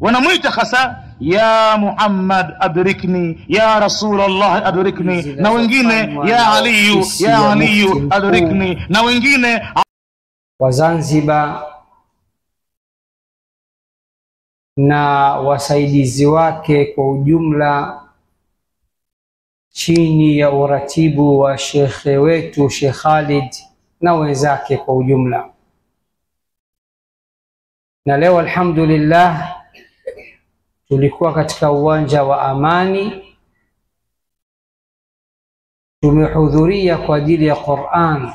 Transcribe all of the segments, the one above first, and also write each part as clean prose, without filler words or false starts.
wanamuita hasa ya Muhammad adrikni, ya Rasulullah adrikni, na wengine ya Aliyu adrikni, na wengine wa Zanzibar na wasaidizi wake kwa ujumla chini ya uratibu wa shekhe wetu Sheikh Khalid na wenzake kwa ujumla. Na leo alhamdulillah tulikuwa katika uwanja wa Amani, tumehudhuria kwa ajili ya Qur'an,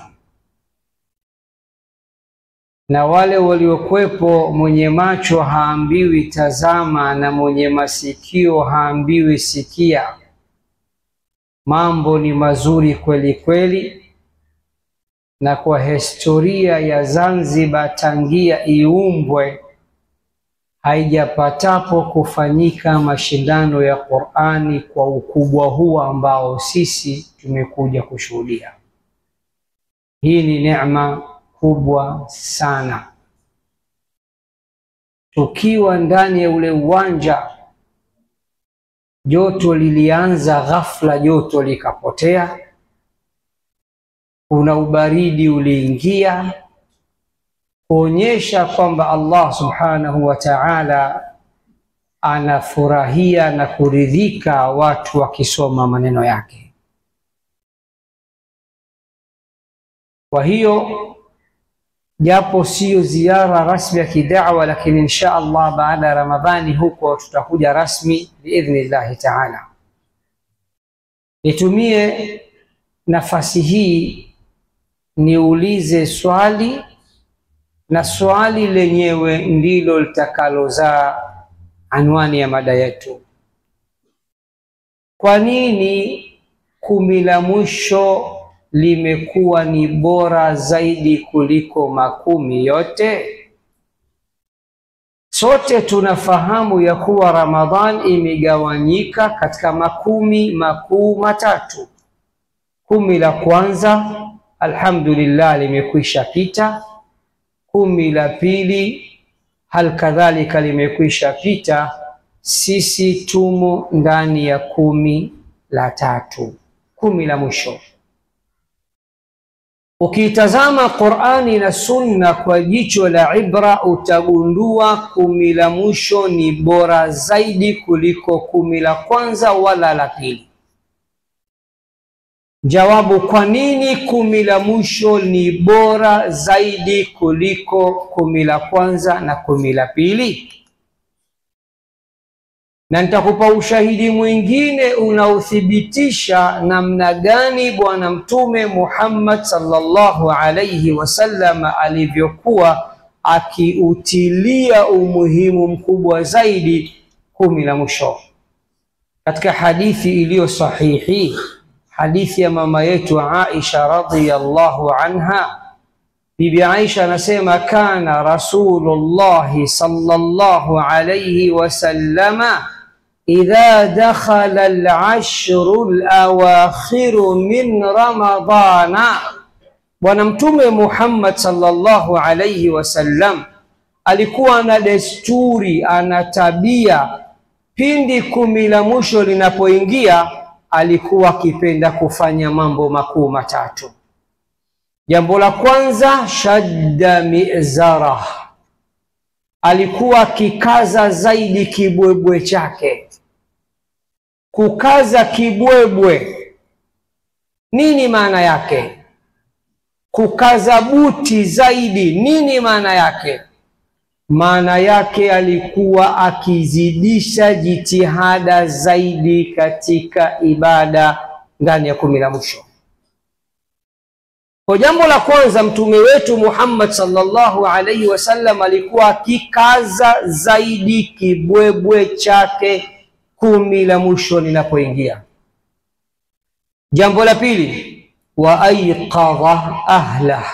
na wale waliokuwepo, mwenye macho haambiwi tazama na mwenye masikio haambiwi sikia. Mambo ni mazuri kweli kweli, na kwa historia ya Zanzibar tangia iumbwe haijapatapo kufanyika mashindano ya Qur'ani kwa ukubwa huu ambao sisi tumekuja kushuhudia. Hii ni neema kubwa sana. Tukiwa ndani ya ule uwanja, joto lilianza ghafla, joto likapotea, kuna ubaridi uliingia, kuonyesha kwamba Allah subhanahu wa ta'ala anafurahia na kuridhika watu wakisoma maneno yake. Kwa hiyo japo sio ziara rasmi ya kidawa, lakini insha Allah baada ya Ramadhani huko tutakuja rasmi biidhnillah ta'ala. Nitumie nafasi hii niulize swali, na swali lenyewe ndilo litakalozaa anwani ya mada yetu. Kwa nini 10 la mwisho limekuwa ni bora zaidi kuliko 10 yote? Sote tunafahamu ya kuwa Ramadhan imegawanyika katika 10 makuu matatu. 10 la kwanza alhamdulillah limekwisha pita, 10 la pili hal kadhalika limekwisha pita, sisi tumo ndani ya 10 la tatu, 10 la mwisho. Ukitazama Qur'ani na Sunna kwa jicho la ibra, utagundua 10 la mwisho ni bora zaidi kuliko 10 la kwanza wala la pili. Jawabu, kwa nini 10 la mwisho ni bora zaidi kuliko 10 la kwanza na 10 la pili? Na nitakupa ushahidi mwingine unaothibitisha namna gani Bwana Mtume Muhammad sallallahu alayhi wasallam alivyokuwa akiutilia umuhimu mkubwa zaidi 10 la mwisho. Katika hadithi iliyo sahihi, hadithi ya mama yetu Aisha radhiyallahu anha, Bibi Aisha anasema kana Rasulullah sallallahu alayhi wasallama idha dakhala al-ashru al-awakhiru min Ramadana, Bwana Mtume Muhammad sallallahu alayhi wasallam alikuwa na desturi, ana tabia, pindi 10 la mwisho linapoingia alikuwa akipenda kufanya mambo makuu matatu. Jambo la kwanza, shadda mizara, alikuwa akikaza zaidi kibwebwe chake. Kukaza kibwebwe nini maana yake? Kukaza buti zaidi nini maana yake? Maana yake alikuwa akizidisha jitihada zaidi katika ibada ndani ya 10 la mwisho. Kwa jambo la kwanza, mtume wetu Muhammad sallallahu alaihi wasallam alikuwa akikaza zaidi kibwebwe chake 10 la mwisho linapoingia. Jambo la pili, wa aiqadha ahlah,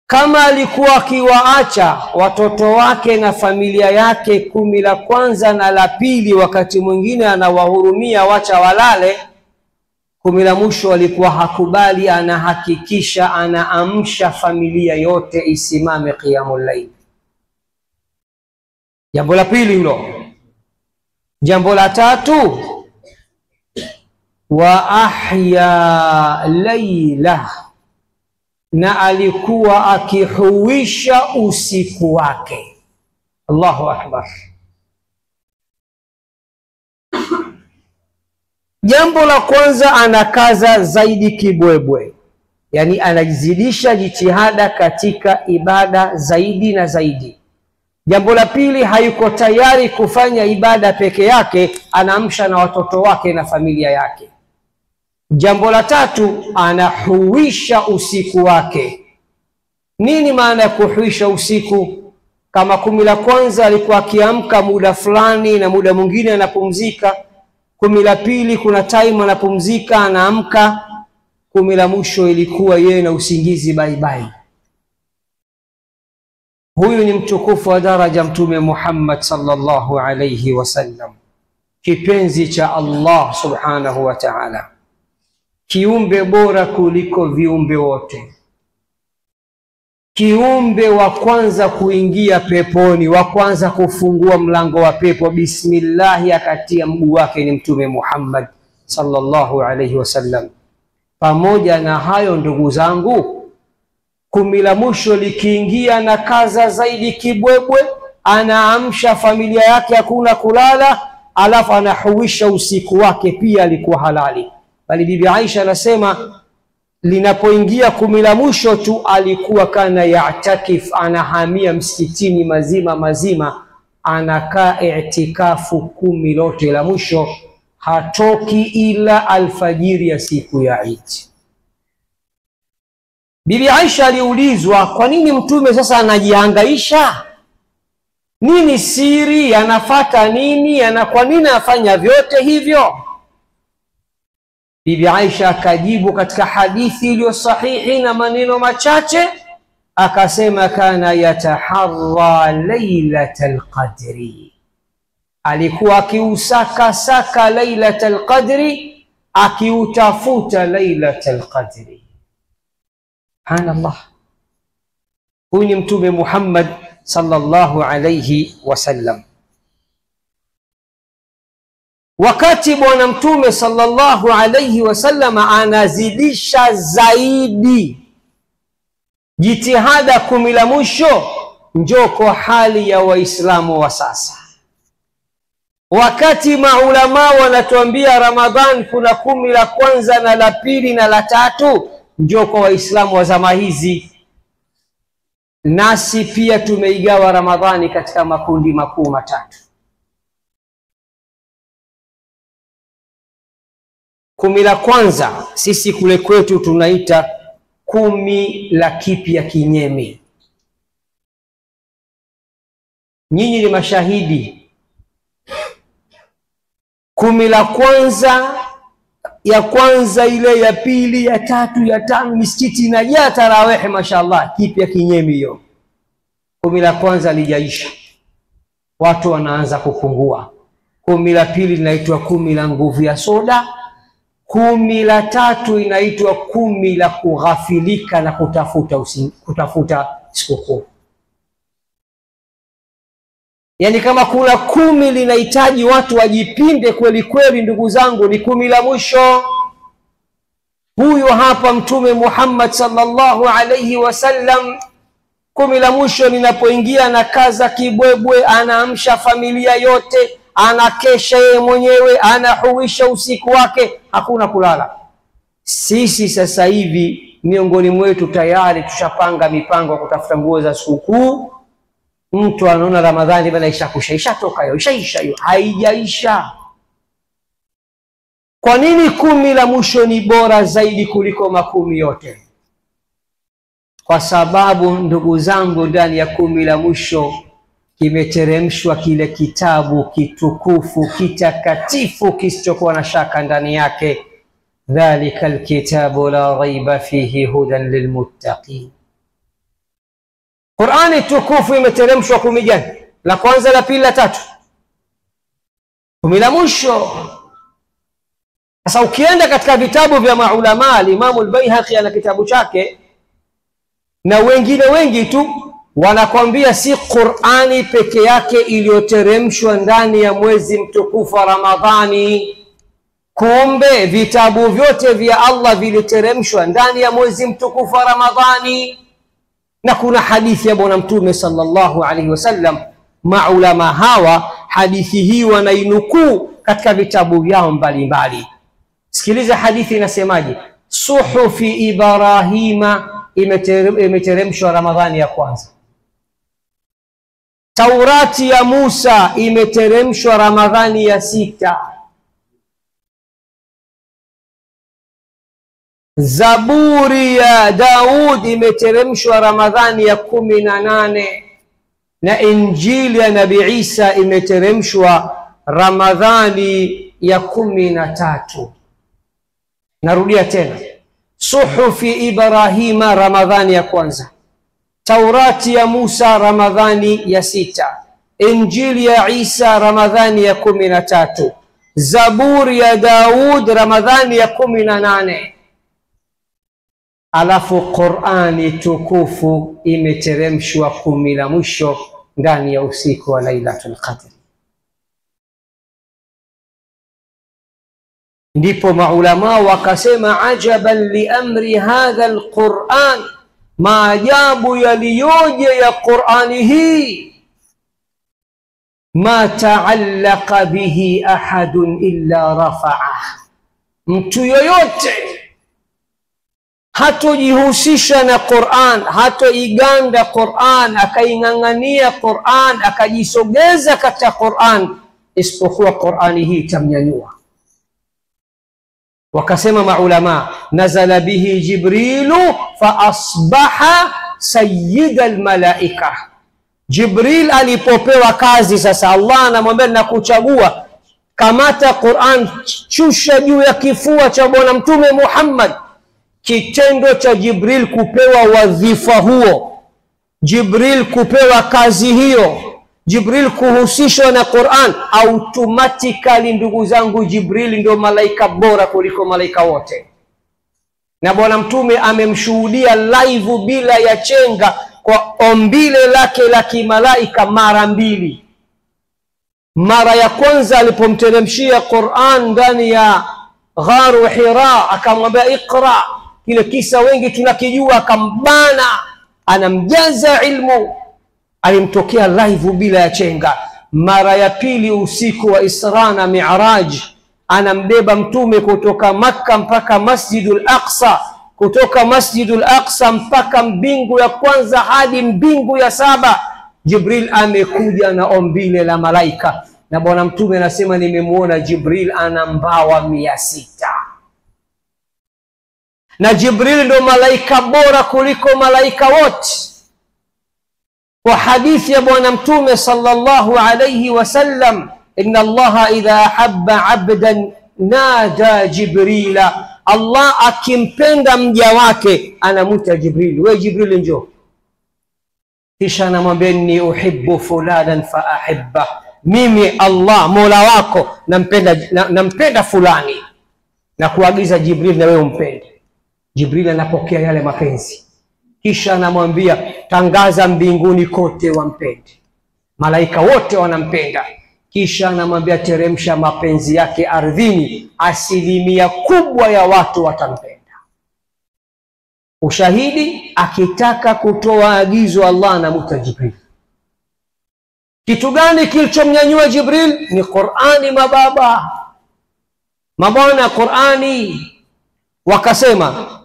kama alikuwa akiwaacha watoto wake na familia yake 10 la kwanza na la pili, wakati mwingine anawahurumia wacha walale, 10 la mwisho alikuwa hakubali, anahakikisha anaamsha familia yote isimame qiyamul layl. Jambo la pili hilo. Jambo la tatu, wa ahya laila, na alikuwa akihuisha usiku wake. Allahu akbar. Jambo la kwanza, anakaza zaidi kibwebwe, yani anajizidisha jitihada katika ibada zaidi na zaidi. Jambo la pili, hayuko tayari kufanya ibada peke yake, anaamsha na watoto wake na familia yake. Jambo la tatu, anahuisha usiku wake. Nini maana ya kuhuisha usiku? Kama 10 la kwanza alikuwa akiamka muda fulani na muda mwingine anapumzika, 10 la pili kuna time anapumzika anaamka, 10 la mwisho ilikuwa yeye na usingizi bye bye. Huyu ni mtukufu wa daraja Mtume Muhammad sallallahu alayhi wasallam, kipenzi cha Allah subhanahu wa ta'ala, kiumbe bora kuliko viumbe wote, kiumbe wa kwanza kuingia peponi, wa kwanza kufungua mlango wa pepo bismillah akatia mguu wake ni Mtume Muhammad sallallahu alayhi wasallam. Pamoja na hayo, ndugu zangu, 10 la mwisho likiingia na kaza zaidi kibwebwe, anaamsha familia yake, hakuna kulala, alafu anahuisha usiku wake pia alikuwa halali. Bali Bibi Aisha anasema linapoingia 10 la mwisho tu alikuwa kana ya'takif, anahamia msikitini mazima, anakaa i'tikafu 10 lote la mwisho, hatoki ila alfajiri ya siku ya Eid. Bibi Aisha aliulizwa, kwa nini Mtume sasa anajihangaisha? Nini siri? Anafata nini? Kwa nini afanya vyote hivyo? Bibi Aisha akajibu katika hadithi iliyo sahihi na maneno machache, akasema kana yataharra lailatal qadri, alikuwa akiusaka lailatal qadri, akiutafuta lailatal qadri. Subhanallah. Huyu ni Mtume Muhammad sallallahu alayhi wasallam. Wakati bwana Mtume sallallahu alayhi wasallam anazidisha zaidi jitihada 10 la mwisho, njoo kwa hali ya Waislamu wa sasa. Wakati maulama wanatuambia Ramadhan kuna 10 la kwanza na la pili na la tatu, njoo kwa Waislamu wa zama hizi, nasi pia tumeigawa Ramadhani katika makundi makuu matatu. 10 la kwanza sisi kule kwetu tunaita 10 la kipya kinyemi. Nyinyi ni mashahidi. 10 la kwanza, ya kwanza ile, ya pili, ya tatu, ya tano, misikiti inajaa tarawih mashallah, kipya kinyemi hiyo. 10 la kwanza lijaisha, watu wanaanza kupungua. 10 la pili linaitwa 10 la nguvu ya soda. 10 la tatu inaitwa 10 la kughafilika na kutafuta sikukuu. Yani kama kuna 10 linahitaji watu wajipinde kweli kweli, ndugu zangu, ni 10 la mwisho. Huyo hapa Mtume Muhammad sallallahu alayhi wasallam, 10 la mwisho linapoingia na kaza kibwebwe, anaamsha familia yote, anakesha yeye mwenyewe, anahuisha usiku wake, hakuna kulala. Sisi sasa hivi miongoni mwetu tayari tushapanga mipango ya kutafuta nguo za sikukuu. Mtu anaona Ramadhani bana ishatoka hiyo, ishaisha hiyo, haijaisha. Kwa nini 10 la mwisho ni bora zaidi kuliko 10 yote? Kwa sababu ndugu zangu, ndani ya 10 la mwisho kimeteremshwa kile kitabu kitukufu kitakatifu kisichokuwa na shaka ndani yake, dhalikal kitabu la raiba fihi hudan lilmuttaqin. Qur'ani tukufu imeteremshwa 10 gani? La kwanza, la pili, la tatu, 10 la mwisho. Sasa ukienda katika vitabu vya maulama, Imam al-Baihaqi ana kitabu chake na wengine wengi tu, wanakwambia si Qur'ani peke yake iliyoteremshwa ndani ya mwezi mtukufu wa Ramadhani. Kumbe vitabu vyote vya Allah viliteremshwa ndani ya mwezi mtukufu wa Ramadhani. Na kuna hadithi ya Bwana Mtume sallallahu alaihi wasallam, maulama hawa hadithi hii wanainukuu katika vitabu vyao mbalimbali. Sikiliza hadithi inasemaje. Suhufi Ibrahima imeteremshwa Ramadhani ya kwanza. Taurati ya Musa imeteremshwa Ramadhani ya 6. Zaburi ya Daud imeteremshwa Ramadhani ya 18. Na Injili ya Nabii Isa imeteremshwa Ramadhani ya 13. Narudia tena. Suhufi Ibrahima Ramadhani ya kwanza. Taurati ya Musa Ramadhani ya 6. Injili ya Isa Ramadhani ya 13. Zaburi ya Daud Ramadhani ya 18. Alafu Qur'ani tukufu imeteremshwa 10 la mwisho ndani ya usiku wa Lailatul Qadr. Ndipo maulama wakasema ajaban li amri hadha alquran, maajabu yaliyoje ya Qur'ani hii. Ma ta'allaqa bihi ahadun illa rafa'ah, mtu yoyote hatojihusisha na Qur'an, hatoiganda Qur'an, akaingangania Qur'an, akajisogeza katika Qur'an, isipokuwa Qur'ani hii tamnyanyua. Wakasema maulama nazala bihi Jibrilu fa asbaha sayyid almalaika. Jibril alipopewa kazi sasa, Allah anamwambia nakuchagua, kamata Qur'an, chusha juu ya kifua cha Bwana Mtume Muhammad. Kitendo cha Jibril kupewa wadhifa huo, Jibril kupewa kazi hiyo, Jibril kuhusishwa na Qur'an, automatically ndugu zangu, Jibril ndio malaika bora kuliko malaika wote. Na Bwana Mtume amemshuhudia live bila ya chenga kwa ombile lake la kimalaika mara 2. Mara ya kwanza alipomteremshia Qur'an ndani ya gharu Hira, akamwambia iqra, kile kisa wengi tunakijua, akambana, anamjaza ilmu, alimtokea live bila ya chenga. Mara ya pili usiku wa Isra na Mi'raj, anambeba Mtume kutoka Makka mpaka Masjidul Aqsa, kutoka Masjidul Aqsa mpaka mbingu ya kwanza hadi mbingu ya 7. Jibril amekuja na ombile la malaika, na Bwana Mtume anasema nimemuona Jibril ana mbawa 600. Na Jibril ndo malaika bora kuliko malaika wote. Kwa hadithi ya Bwana Mtume sallallahu alayhi wasallam, inna Allaha idha habba abdan nada Jibrila, Allah akimpenda mja wake anamuita Jibril, we Jibril njoo. Kisha anamwambia ni uhibbu fulanan fa ahibba, mimi Allah Mola wako nampenda fulani, na kuagiza Jibril na wewe umpende. Jibril anapokea yale mapenzi, kisha anamwambia tangaza mbinguni kote wampende, malaika wote wanampenda. Kisha anamwambia teremsha mapenzi yake ardhini, asilimia kubwa ya watu watampenda. Ushahidi, akitaka kutoa agizo Allah anamuita Jibril. Kitu gani kilichomnyanyua Jibril? Ni Qur'ani mabwana Qur'ani. Wakasema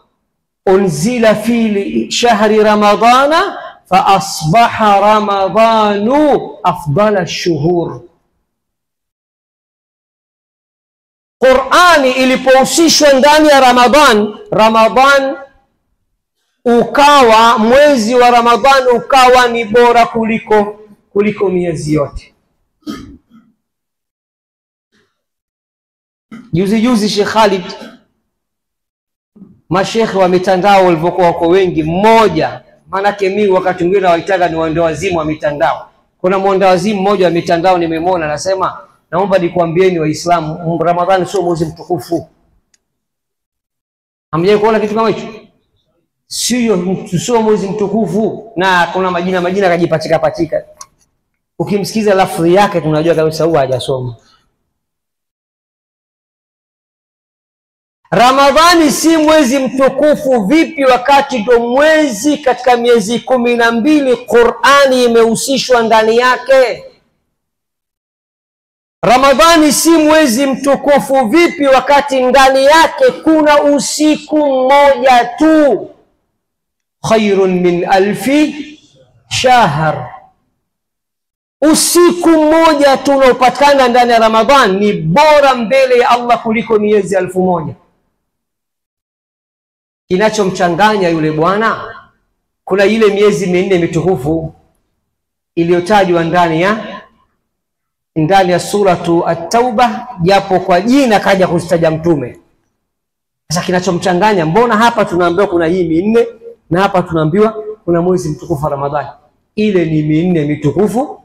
unzila fi shahri ramadana fa asbaha ramadanu afdala ash-shuhur. Qur'ani ilipohusishwa ndani ya Ramadhan ukawa, mwezi wa Ramadhan ukawa ni bora kuliko miezi yote. Juzi Sheikh Khalid, mashekhe wa mitandao walivyokuwa wako wengi, mmoja, manake mimi wakati mwingine waitaka ni waondowazimu wa mitandao. Kuna mwondowazimu mmoja wa mitandao nimemwona, anasema naomba nikwambieni Waislamu, Ramadhani sio mwezi mtukufu. Hamjawahi kuona kitu kama hicho? sio mwezi mtukufu, na kuna majina kajipachika pachika. Ukimsikiza lafzi yake tunajua kabisa huwa hajasoma. Ramadhani si mwezi mtukufu vipi wakati ndo mwezi katika miezi 12 Qur'ani imehusishwa ndani yake? Ramadhani si mwezi mtukufu vipi wakati ndani yake kuna usiku mmoja tu? Khairun min alfi shahr. Usiku mmoja tu unaopatikana ndani ya Ramadhani ni bora mbele ya Allah kuliko miezi 1000. Kinachomchanganya yule bwana, kuna ile miezi 4 mitukufu iliyotajwa ndani ya suratu At-Tauba, japo kwa jina kaja kuzitaja Mtume. Sasa kinachomchanganya, mbona hapa tunaambiwa kuna hii 4 na hapa tunaambiwa kuna mwezi mtukufu wa Ramadhani? Ile ni 4 mitukufu,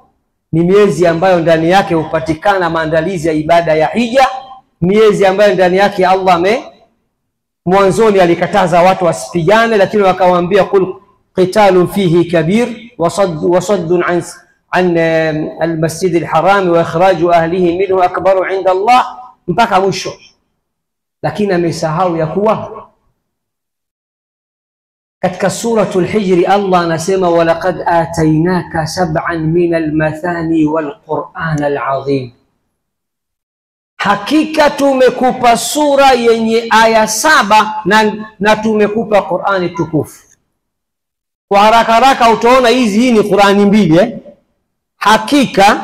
ni miezi ambayo ndani yake hupatikana maandalizi ya ibada ya hija, miezi ambayo ndani yake Allah mwanzoni alikataza watu wasipigane, lakini wakawaambia kul qitalun fihi kabir wasaddun an al-masjid al-haram wa ikhraju ahlihi minhu akbaru inda Allah, mpaka mwisho. Lakini amesahau ya kuwa katika suratul Hijri Allah anasema walaqad atainaka 7 min al-mathani wal-Qur'an al-azim, hakika tumekupa sura yenye aya 7 na tumekupa Qur'ani tukufu. Kwa haraka haraka utaona hii ni Qur'ani 2 Hakika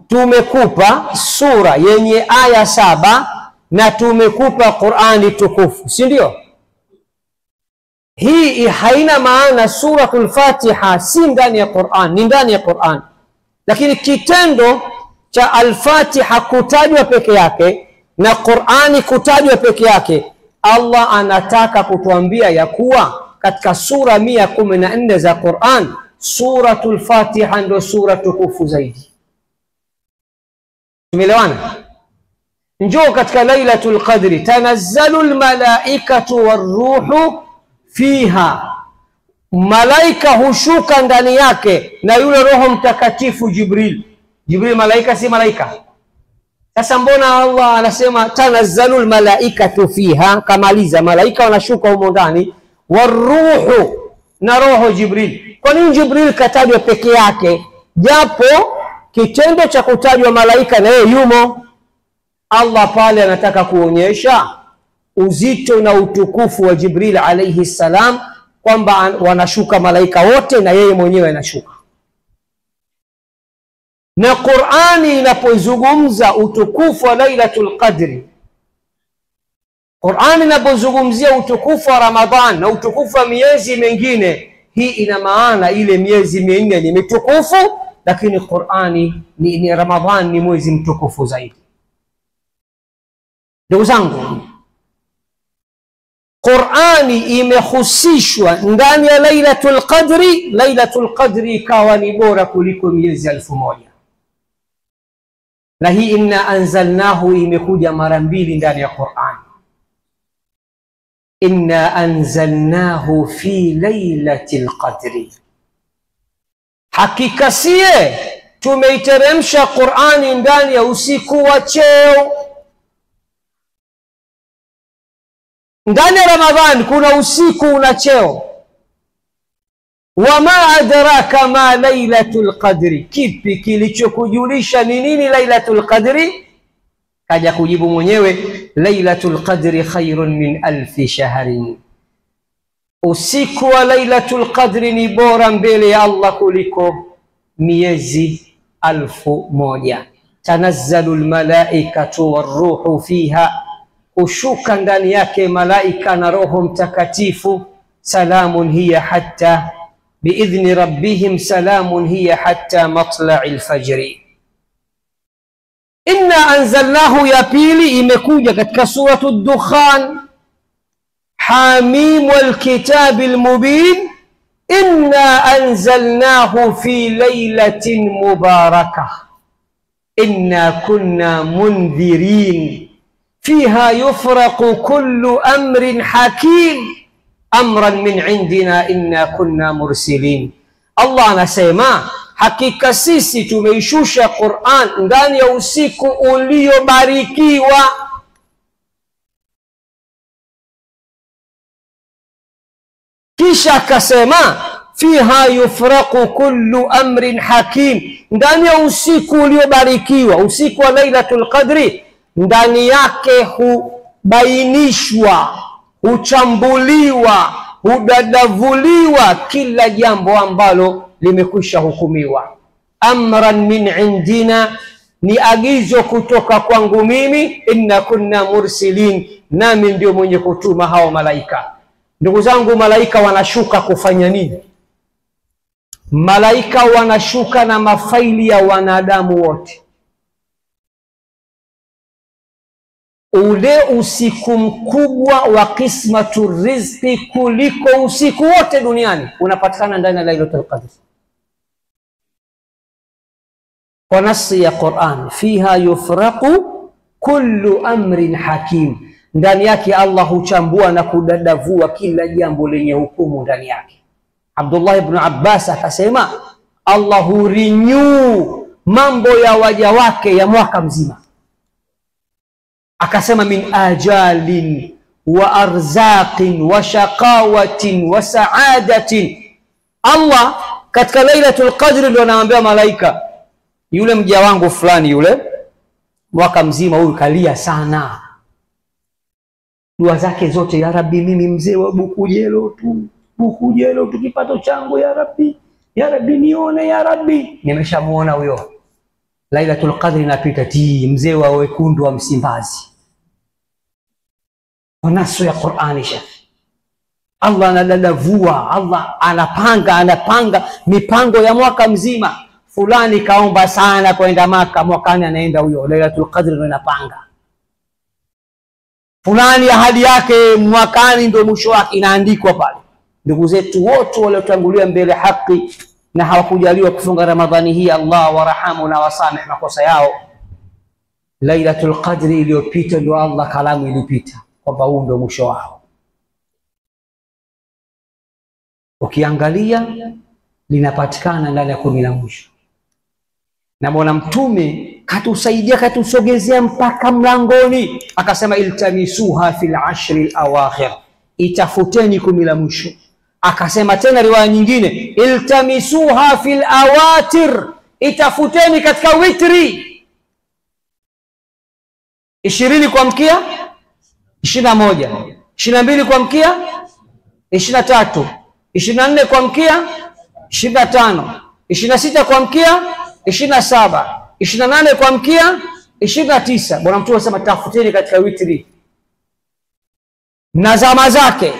tumekupa sura yenye aya 7 na tumekupa Qur'ani tukufu, si ndio? Hii haina maana suratul Fatiha si ndani ya Qur'an, ni ndani ya Qur'an, lakini kitendo cha al-Fatiha kutajwa peke yake na Qur'ani kutajwa peke yake, Allah anataka kutuambia ya kuwa katika sura 114 za Qur'an, suratul Fatiha ndio sura tukufu zaidi. Tumeelewana? Njoo katika Lailatul Qadri, tanazzalul malaikatu waruhu fiha, malaika hushuka ndani yake na yule Roho Mtakatifu Jibril. Jibril malaika, si malaika? Sasa mbona Allah anasema tanazzalul malaikatu fiha, kamaliza malaika wanashuka humo ndani, waruhu na roho Jibril? Kwa nini Jibril katajwa peke yake, japo kitendo cha kutajwa malaika na yeye yumo? Allah pale anataka kuonyesha uzito na utukufu wa Jibril alayhi salam, kwamba wanashuka malaika wote na yeye mwenyewe anashuka. Na Qur'ani inapozungumza utukufu wa Lailatul Qadri, Qur'ani inapozungumzia utukufu wa Ramadhan na utukufu wa miezi mingine, hii ina maana ile miezi 4 ni mitukufu, lakini Qur'ani ni Ramadhan ni mwezi mtukufu zaidi. Ndugu zangu, Qur'ani imehusishwa ndani ya Lailatul Qadri. Lailatul Qadri ikawa ni bora kuliko miezi 1000. Na hii inna anzalnahu imekuja mara 2 ndani ya Qur'ani. Inna anzalnahu fi Lailatul Qadri, hakika sie tumeiteremsha Qur'ani ndani ya usiku wa cheo. Ndani ya Ramadhani kuna usiku una cheo. Wama adraka ma Lailatul Qadri, kipi kilichokujulisha ni nini Lailatul Qadri? Kaja kujibu mwenyewe, Lailatul Qadri khairun min alfi shahrin, usiku wa Lailatul Qadri ni bora mbele ya Allah kuliko miezi 1000. Tanazzalul malaikatu waruhu fiha, ushuka ndani yake malaika na Roho Mtakatifu. Salamun hiya hatta biidhni rabbihim, salamun hiya hatta matla'il fajri. Inna anzalnahu ya pili imekuja katika suratul Dukhan, Hamim wal kitabil mubin, inna anzalnahu fi laylatin mubarakah inna kunna mundhirin fiha yufraqu kullu amrin hakim amran min indina inna kunna mursilin. Allah anasema hakika sisi tumeishusha Qur'an ndani ya usiku uliobarikiwa. Kisha akasema fiha yufraqu kullu amrin hakim, ndani ya usiku uliobarikiwa, usiku wa Lailatul Qadri, ndani yake hubainishwa, huchambuliwa, hudadavuliwa kila jambo ambalo limekwisha hukumiwa. Amran min indina, ni agizo kutoka kwangu mimi, inna kunna mursilin, nami ndio mwenye kutuma hao malaika. Ndugu zangu, malaika wanashuka kufanya nini? Malaika wanashuka na mafaili ya wanadamu wote. Ule usiku mkubwa wa qismatu rizqi kuliko usiku wote duniani unapatikana ndani ya Lailatul Qadr. Kwa nasi ya Qur'an, fiha yufraqu kullu amrin hakim, ndani yake Allah huchambua na kudadavua kila jambo lenye hukumu ndani yake. Abdullah ibn Abbas akasema Allah hurenew mambo ya waja wake ya mwaka mzima. Akasema min ajalin wa arzaqin wa shaqawatin wa saadatin. Allah katika Lailatul Qadr ndio anaambia malaika, yule mja wangu fulani yule mwaka mzima huyu kalia sana, dua zake zote, ya Rabbi mimi mzee wa Bukujelo tu, Bukujelo tu, kipato changu ya Rabbi nione, ya Rabbi. Nimeshamuona huyo. Lailatul Qadr inapita, mzee wa wekundu wa Msimbazi. Wanasu ya Qur'ani shafi, Allah anadadavua, Allah anapanga mipango ya mwaka mzima. Fulani kaomba sana kwenda Maka, mwakani anaenda huyo. Lailatul Qadr ndio inapanga. Fulani ahadi yake mwakani ndio mwisho wake inaandikwa pale. Ndugu zetu wote waliotangulia mbele haki na hawakujaliwa kufunga Ramadhani hii, Allah warahamu na wasameh makosa yao. Lailatul Qadr iliyopita ndio Allah kalamu ilipita kwamba huu ndio mwisho wao. Ukiangalia linapatikana ndani ya 10 la mwisho, na Bwana Mtume katusaidia, katusogezea mpaka mlangoni, akasema iltamisuha fil ashri al-awakhir, itafuteni 10 la mwisho. Akasema tena riwaya nyingine, iltamisuha fil awatir, itafuteni katika witri. 20 kwa mkia 21, 22 kwa mkia 23, 24 kwa mkia 25, 26 kwa mkia 27, 28 kwa mkia 29. Bwana Mtume anasema tafuteni katika witri. Na zama zake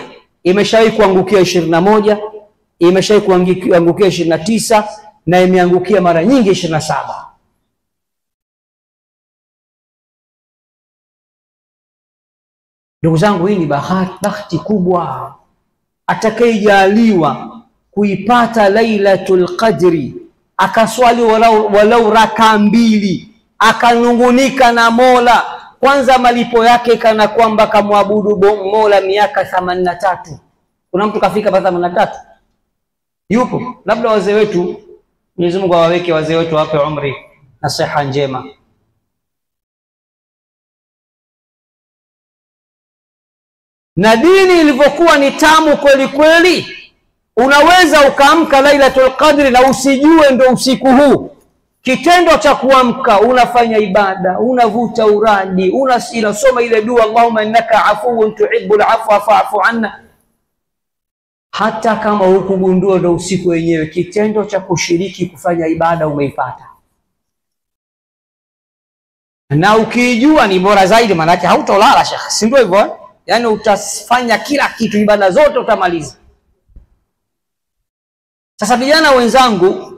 imeshawahi kuangukia 21, imeshawahi kuangukia 29, na imeangukia mara nyingi 27. Ndugu zangu, hii ni bahati kubwa. Atakayejaliwa kuipata Lailatul Qadri, akaswali walau raka 2, akanungunika na Mola, kwanza malipo yake kana kwamba kamwabudu Mola miaka 83. Kuna mtu kafika mpaka 83? Yupo? Labda wazee wetu, Mwenyezi Mungu awaweke wazee wetu, wape umri na siha njema. Na dini ilivyokuwa ni tamu kweli kweli, unaweza ukaamka Lailatul Qadri na usijue ndo usiku huu. Kitendo cha kuamka, unafanya ibada, unavuta uradi, unasoma ile dua Allahumma innaka afuwun tuhibbul afwa fa'fu anna, hata kama hukugundua ndo usiku wenyewe, kitendo cha kushiriki kufanya ibada umeipata. Na ukijua ni bora zaidi, maana yake hautolala shekhi, si ndio hivyo? Yani utafanya kila kitu, ibada zote utamaliza. Sasa vijana wenzangu,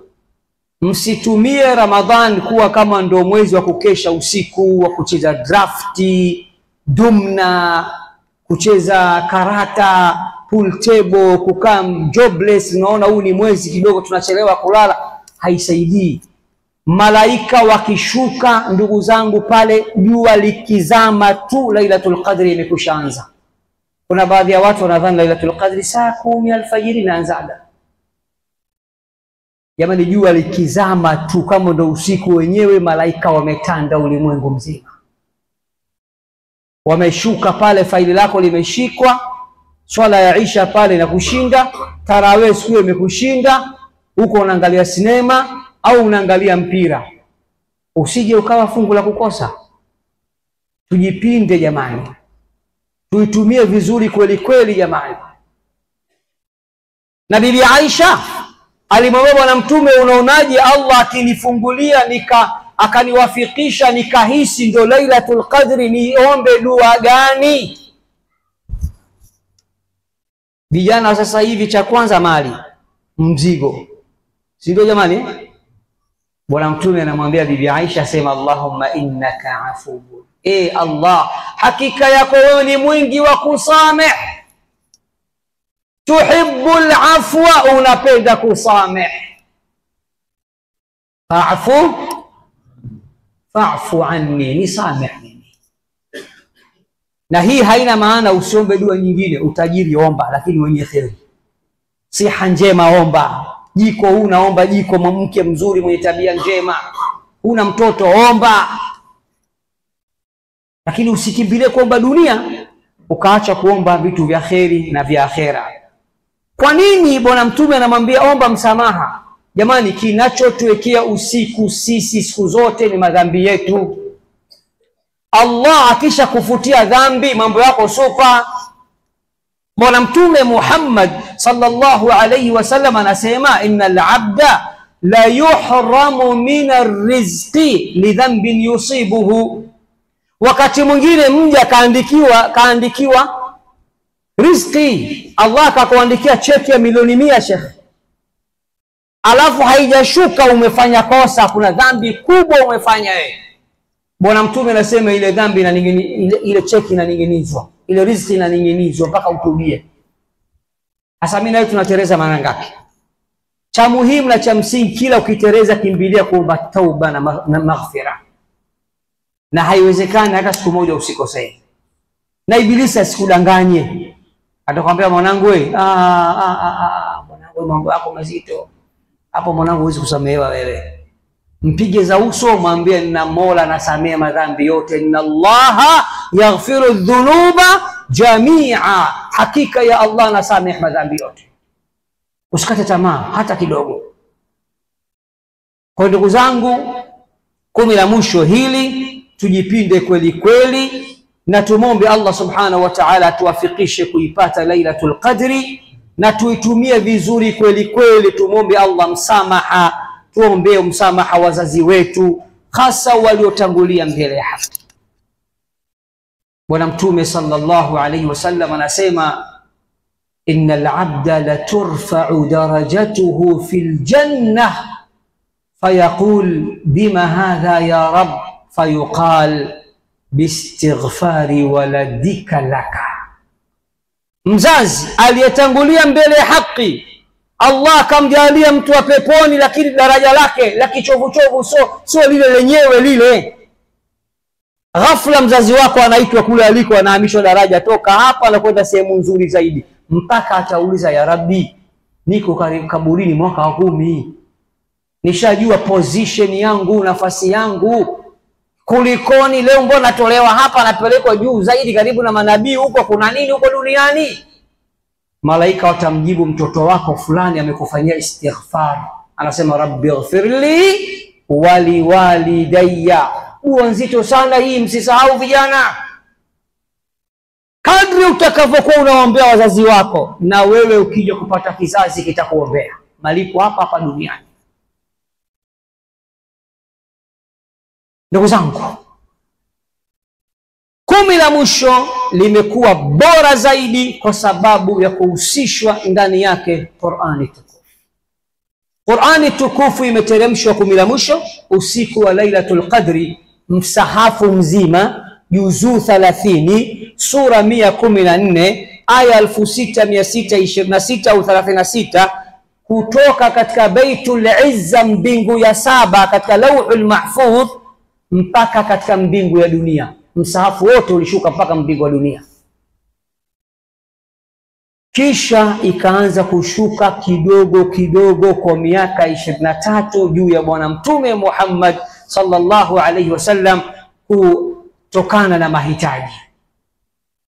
msitumie Ramadhan kuwa kama ndo mwezi wa kukesha usiku, wa kucheza drafti, dumna, kucheza karata, pool table, kukaa jobless. Unaona huu ni mwezi kidogo tunachelewa kulala, haisaidii. malaika wakishuka, ndugu zangu, pale jua likizama tu Lailatul Qadri imekushaanza. Kuna baadhi ya watu wanadhani Lailatul Qadri saa 10 alfajiri inaanza. Jamani, jua likizama tu kama ndo usiku wenyewe, malaika wametanda ulimwengu mzima, wameshuka pale, faili lako limeshikwa, swala ya Isha pale na kushinda, tarawih siku imekushinda, huko unaangalia sinema au unaangalia mpira. Usije ukawa fungu la kukosa. Tujipinde jamani, tuitumie vizuri kweli kweli jamani. Na Bibi Aisha alimwambia Bwana Mtume, unaonaje Allah akinifungulia akaniwafikisha nikahisi ndo Lailatul Qadri, niombe dua gani? Vijana sasa hivi cha kwanza mali, mzigo, si ndio jamani? Bwana Mtume anamwambia Bibi Aisha, sema Allahumma innaka afuwwun, Allah, hakika yako wewe ni mwingi wa kusameh, tuhibbul afwa, unapenda kusameh, fa'fu anni, nisameh mimi. Na hii haina maana usiombe dua nyingine. Utajiri omba, lakini wenye kheri. Siha njema omba, jiko huna omba jiko, mke mzuri mwenye tabia njema. Huna mtoto omba, lakini usikimbilie kuomba dunia ukaacha kuomba vitu vya kheri na vya akhera. Kwa nini Bwana Mtume anamwambia omba msamaha? Jamani, kinachotuwekea usiku sisi siku zote ni madhambi yetu. Allah akisha kufutia dhambi, mambo yako supa. Bwana Mtume Muhammad sallallahu alayhi wasallam anasema, innal abda la yuhramu min arrizqi lidhanbin yusibuhu. Wakati mwingine mja kaandikiwa riziki, Allah akakuandikia cheki ya milioni 100 Sheikh, alafu haijashuka, umefanya kosa, kuna dhambi kubwa umefanya wewe. Bwana Mtume anasema ile dhambi na ile cheki inaning'inizwa, ile riziki inaning'inizwa mpaka utubie. Sasa mimi na wewe tunatereza mara ngapi? Cha muhimu na cha msingi, kila ukitereza kimbilia kuomba tauba na maghfira, na haiwezekani hata siku moja usikosee. Na Ibilisi asikudanganye, atakwambia mwanangu wewe, mwanangu mambo yako mazito hapo, mwanangu huwezi kusamehewa wewe. Mpige za uso, mwambie nina Mola nasamehe madhambi yote, inna Allaha yaghfiru dhunuba jamia, hakika ya Allah nasamehe madhambi yote. Usikate tamaa hata kidogo. Kwa ndugu zangu, 10 la mwisho hili tujipinde kweli kweli, na tumombe Allah subhanahu wa ta'ala atuwafikishe kuipata Lailatul Qadri, na tuitumie vizuri kweli kweli. Tumombe Allah msamaha, tuombe msamaha wazazi wetu, hasa waliotangulia mbele ya haki. Bwana Mtume sallallahu alayhi wasallam anasema, innal abda la turfa'u darajatuhu fil jannah fayaqul bima hadha ya rab, fayuqal bistighfari waladika laka. Mzazi aliyetangulia mbele ya haki, Allah akamjalia mtu wa peponi, lakini daraja lake la kichovu sio lile lenyewe lile. Ghafla mzazi wako anaitwa kule aliko, anahamishwa daraja, toka hapa na kwenda sehemu nzuri zaidi, mpaka atauliza, ya Rabbi, niko kaburini mwaka wa 10, nishajua position yangu, nafasi yangu, kulikoni leo mbona natolewa hapa napelekwa juu zaidi karibu na manabii? Huko kuna nini huko duniani? Malaika watamjibu, mtoto wako fulani amekufanyia istighfar, anasema rabbi ighfirli wali walidayya. Huo nzito sana hii, msisahau vijana. Kadri utakavyokuwa unaombea wazazi wako, na wewe ukija kupata kizazi kitakuombea. Malipo hapa hapa duniani. Ndugu zangu, 10 la mwisho limekuwa bora zaidi kwa sababu ya kuhusishwa ndani yake Qur'ani tukufu. Qur'ani tukufu imeteremshwa 10 la mwisho usiku wa Lailatul Qadri, msahafu mzima, juzuu 30, sura 114, aya 6626 au 36, kutoka katika Baitul Izza, mbingu ya 7 katika Lauhul Mahfudh, mpaka katika mbingu ya dunia. Msahafu wote ulishuka mpaka mbingu ya dunia. Kisha ikaanza kushuka kidogo kidogo kwa miaka 23 juu ya Bwana Mtume Muhammad sallallahu alaihi wasallam, kutokana na mahitaji.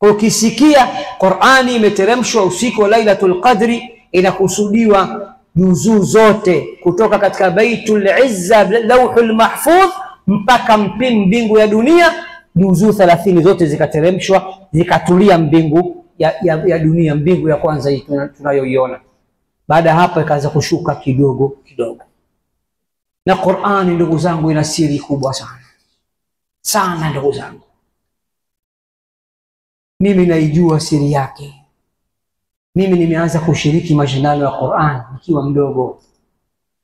Ukisikia Qur'ani imeteremshwa usiku wa Lailatul Qadri, inakusudiwa juzuu zote kutoka katika Baitul Izza, Lauhul Mahfudh, mpaka mbingu ya dunia. Juzuu 30 zote zikateremshwa, zikatulia mbingu ya dunia, mbingu ya kwanza hii tunayoiona. Baada hapa ikaanza kushuka kidogo kidogo. Na Qur'ani, ndugu zangu, ina siri kubwa sana sana, ndugu zangu. Mimi naijua siri yake. Mimi nimeanza kushiriki mashindano ya Qur'an nikiwa mdogo.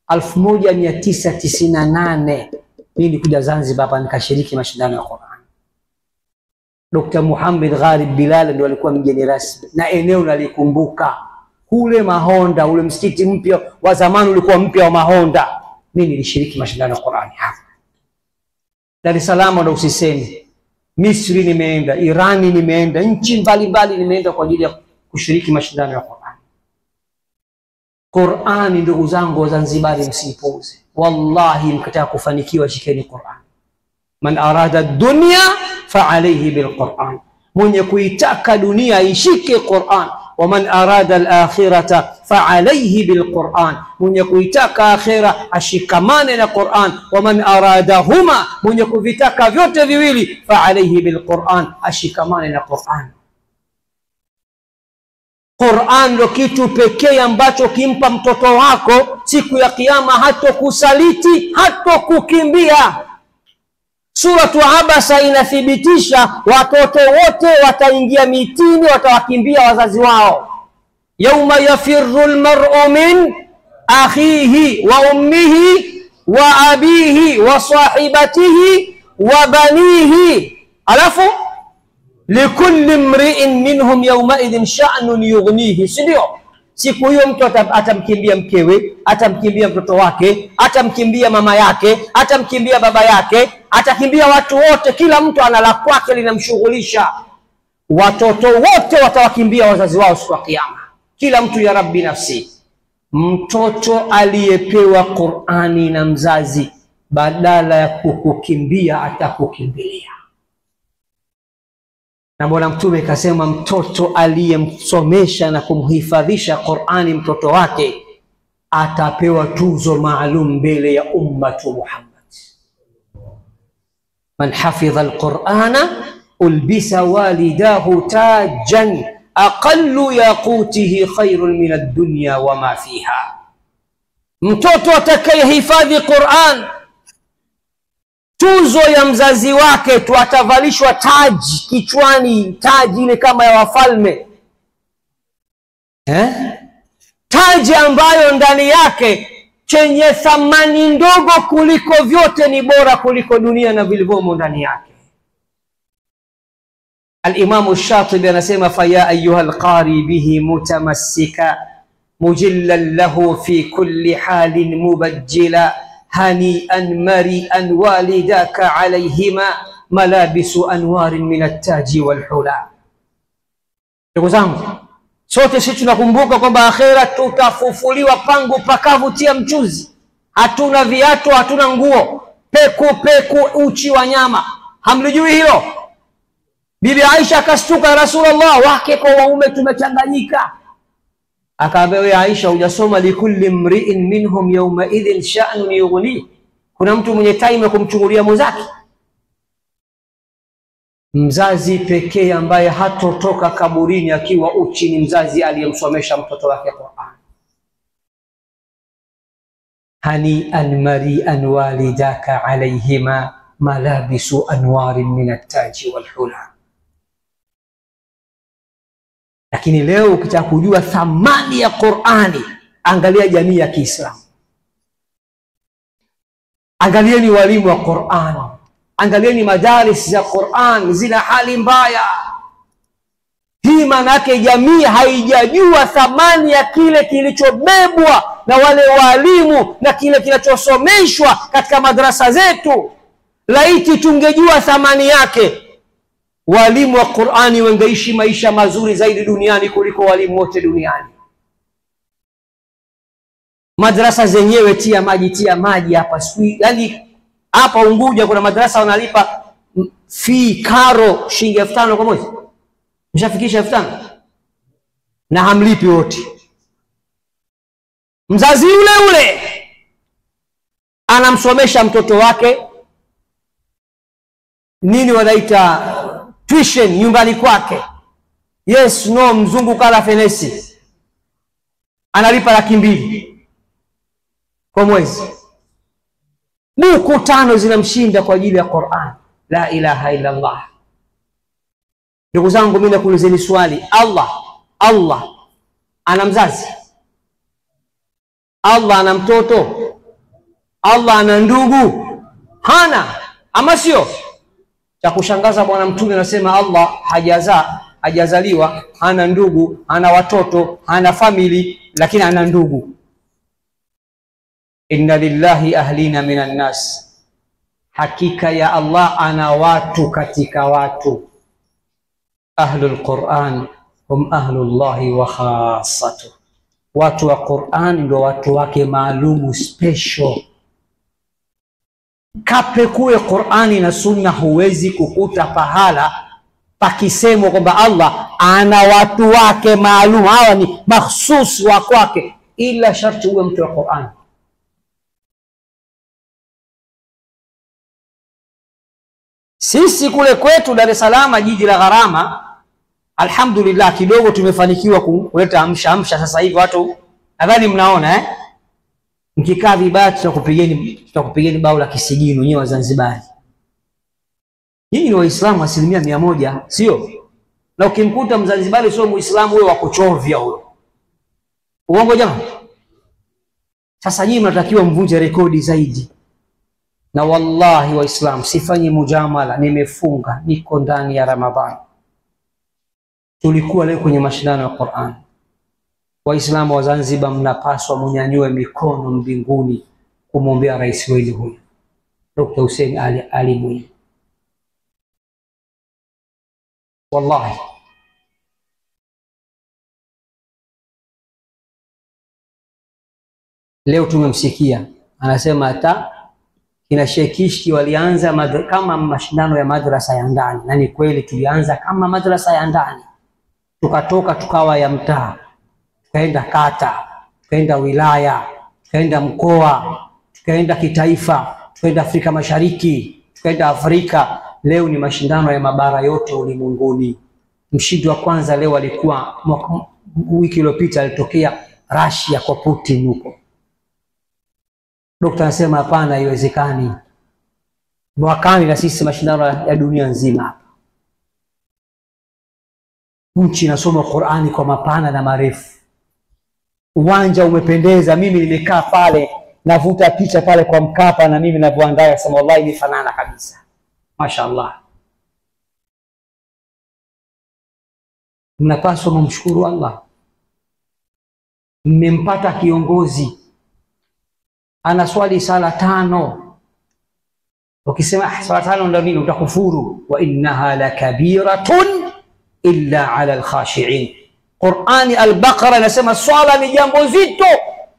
1998 mimi nilikuja Zanzibar hapa nikashiriki mashindano ya Qur'an. Dr. Muhammad Gharib Bilal ndio alikuwa mgeni rasmi, na eneo nalikumbuka kule Mahonda, ule msikiti mpya wa zamani ulikuwa mpya wa Mahonda. Mimi nilishiriki mashindano ya Qur'an hapa. Dar es Salaam ndio usisemi. Misri nimeenda, Irani nimeenda, nchi mbalimbali nimeenda kwa ajili ya kushiriki mashindano ya Qur'an. Qur'an, ndugu zangu wa Zanzibar, msipuuze. Wallahi, mkitaka kufanikiwa shikeni Qur'an. Man arada dunya fa alayhi bil Qur'an. Mwenye kuitaka dunia ishike Qur'an. Wa man arada al-akhirata fa alayhi bil Qur'an. Mwenye kuitaka akhira ashikamane na Qur'an. Wa man aradahuma, mwenye kuvitaka vyote viwili, fa alayhi bil Qur'an, ashikamane na Qur'an. Qur'an ndio kitu pekee ambacho kimpa mtoto wako siku ya kiyama hatokusaliti, hatokukimbia. Suratu Abasa inathibitisha watoto wote wataingia mitini, watawakimbia wazazi wao. Yauma yafirru almar'u min akhihi wa ummihi wa abihi wa sahibatihi wa banihi, alafu likulli imri'in minhum yawma idhin sha'nun yughnihi. Sio siku hiyo mtu atamkimbia mkewe, atamkimbia mtoto wake, atamkimbia mama yake, atamkimbia baba yake, atakimbia watu wote. Kila mtu ana la kwake linamshughulisha. Watoto wote watawakimbia wazazi wao siku ya kiyama, kila mtu ya rabbi nafsi. Mtoto aliyepewa Qur'ani na mzazi, badala ya kukukimbia atakukimbilia. Na Bwana Mtume kasema, mtoto aliyemsomesha na kumhifadhisha Qur'ani mtoto wake atapewa tuzo maalum mbele ya ummatu Muhammad. Man hafidha al-Qur'ana ulbisa walidahu tajan aqallu yaqutihi khairun min ad-dunya wa ma fiha. Mtoto atakayehifadhi Qur'an, tuzo ya mzazi wake tu, atavalishwa taji kichwani, taji ile kama ya wafalme, taji ambayo ndani yake chenye thamani ndogo kuliko vyote ni bora kuliko dunia na vilivyomo ndani yake. Al-Imam Shatibi anasema, fa ya ayyuha al-qari bihi mutamassika mujillan lahu fi kulli halin mubajjila hani'an mari'an walidaka alayhima malabisu anwarin min at-taji wal hula. Ndugu zangu, sote sisi tunakumbuka kwamba akhera tutafufuliwa pangu pakavu tia mchuzi. Hatuna viatu, hatuna nguo, peku peku, uchi wa nyama. Hamlijui hilo? Bibi Aisha akastuka, ya Rasulullah, wake kwa waume tumechanganyika. Akaambia, wewe Aisha, hujasoma likulli mri'in minhum yawma idhin sha'nun yughni? Kuna mtu mwenye time kumchungulia mwenzake? Mzazi pekee ambaye hatotoka kaburini akiwa uchi ni mzazi aliyemsomesha mtoto wake Qur'an. Hani'an mari'an walidaka alayhima malabisu anwarin min at-taji wal hula. Lakini leo ukitaka kujua thamani ya Qur'ani, angalia jamii ya Kiislamu. Angalieni walimu wa Qur'an, angalieni madaris za Qur'an, zina hali mbaya. Hii maana yake jamii haijajua thamani ya kile kilichobebwa na wale walimu na kile kinachosomeshwa katika madrasa zetu, laiti tungejua thamani yake, walimu wa Qur'ani wangeishi maisha mazuri zaidi duniani kuliko walimu wote duniani. Madrasa zenyewe tia maji hapa yani hapa Unguja kuna madrasa wanalipa karo shilingi 5,000 kwa mwezi. Mshafikisha 5,000 na hamlipi wote. Mzazi ule anamsomesha mtoto wake nini wanaita tuition nyumbani kwake. Yes, no, mzungu kala fenesi. Analipa 200,000 kwa mwezi. Buku 5 zinamshinda kwa ajili ya Qur'an. La ilaha illa Allah. Ndugu zangu, mimi nakuulizeni swali, Allah ana mzazi? Allah ana mtoto? Allah ana ndugu? Hana. Ama sio? Cha kushangaza Bwana Mtume anasema Allah hajazaliwa, hana ndugu, hana watoto, hana family, lakini ana ndugu. Inna lillahi ahlina minan nas, hakika ya Allah ana watu katika watu. Ahlul Qur'an hum ahlullahi wa khassatu, watu wa Qur'an ndio watu wake maalumu special. Kapekue Qur'ani na Sunna, huwezi kukuta pahala pakisemwa kwamba Allah ana watu wake maalum, hawa ni mahsus wa kwake, ila sharti uwe mtu wa Qur'an. Sisi kule kwetu Dar es Salaam, jiji la gharama, alhamdulillah kidogo tumefanikiwa kuleta amsha sasa hivi. Watu nadhani mnaona mkikaa vibaya tutakupigeni bao la kisigino nyewe wa Zanzibari. Nyinyi ni Waislamu 100%, sio? Na ukimkuta Mzanzibari sio Muislamu, wewe wakuchovya huyo. Uongo jamani? Sasa nyinyi mnatakiwa mvunje rekodi zaidi. Na wallahi Waislamu, sifanye mujamala, nimefunga, niko ndani ya Ramadhani. Tulikuwa leo kwenye mashindano ya Qur'an. Waislamu wa Zanzibar mnapaswa mnyanyue mikono mbinguni kumwombea rais wenu huyu Dr. Hussein Ali Mwinyi. Wallahi leo tumemsikia anasema hata kina Shekishki walianza kama mashindano ya madrasa ya ndani, na ni kweli tulianza kama madrasa ya ndani, tukatoka tukawa ya mtaa, tukaenda kata, tukaenda wilaya, tukaenda mkoa, tukaenda kitaifa, tukaenda Afrika Mashariki, tukaenda Afrika. Leo ni mashindano ya mabara yote ulimwenguni. Mshindi wa kwanza leo alikuwa wiki iliyopita, alitokea Russia kwa Putin huko. Dokta anasema hapana, haiwezekani. Mwakani na sisi mashindano ya dunia nzima hapa. Nchi inasoma Qur'ani kwa mapana na marefu. Uwanja umependeza, mimi nimekaa pale navuta picha pale kwa Mkapa, na mimi navyoangalia sema wallahi imefanana kabisa. Mashaallah. Mnapaswa kumshukuru Allah. Mmempata kiongozi anaswali sala 5. Ukisema sala 5 ndio nini, utakufuru. Wa innaha lakabiratun illa ala alkhashi'in. Qur'ani al-Baqara inasema swala ni jambo zito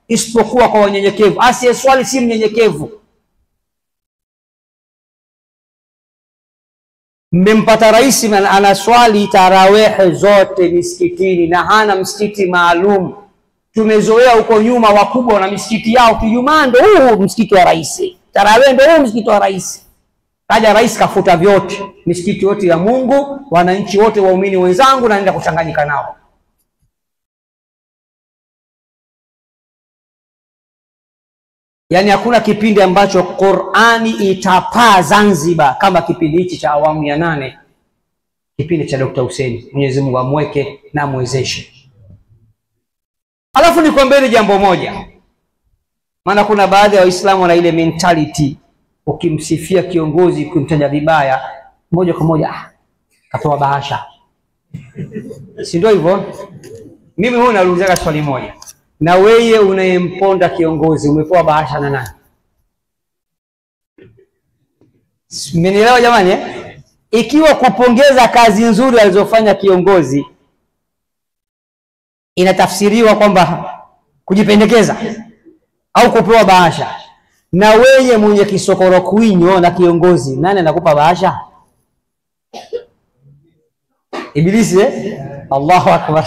isipokuwa kwa wanyenyekevu. Asiyeswali si mnyenyekevu. Mmempata rais anaswali tarawih zote misikitini na hana msikiti maalum. Tumezoea huko nyuma wakubwa na misikiti yao, kijumaa ndio huu msikiti wa rais, tarawih ndio huu msikiti wa rais. Kaja rais kafuta vyote, misikiti yote ya Mungu, wananchi wote waumini wenzangu, naenda kuchanganyika nao. Yani hakuna kipindi ambacho Qur'ani itapaa Zanzibar kama kipindi hichi cha awamu ya 8, kipindi cha Dr. Hussein. Mwenyezi Mungu amweke na amwezeshe. Alafu nikwambie jambo moja, maana kuna baadhi ya Waislamu wana ile mentality, ukimsifia kiongozi kumtaja vibaya moja kwa moja katoa bahasha. Si ndio hivyo? Mimi huwa nauliza swali moja, na wewe unayemponda kiongozi umepewa bahasha na nani? Mmenielewa jamani eh? Ikiwa kupongeza kazi nzuri alizofanya kiongozi inatafsiriwa kwamba kujipendekeza au kupewa bahasha, na wewe mwenye kisokoro kwinyo na kiongozi, nani anakupa bahasha? Ibilisi eh? Allahu akbar.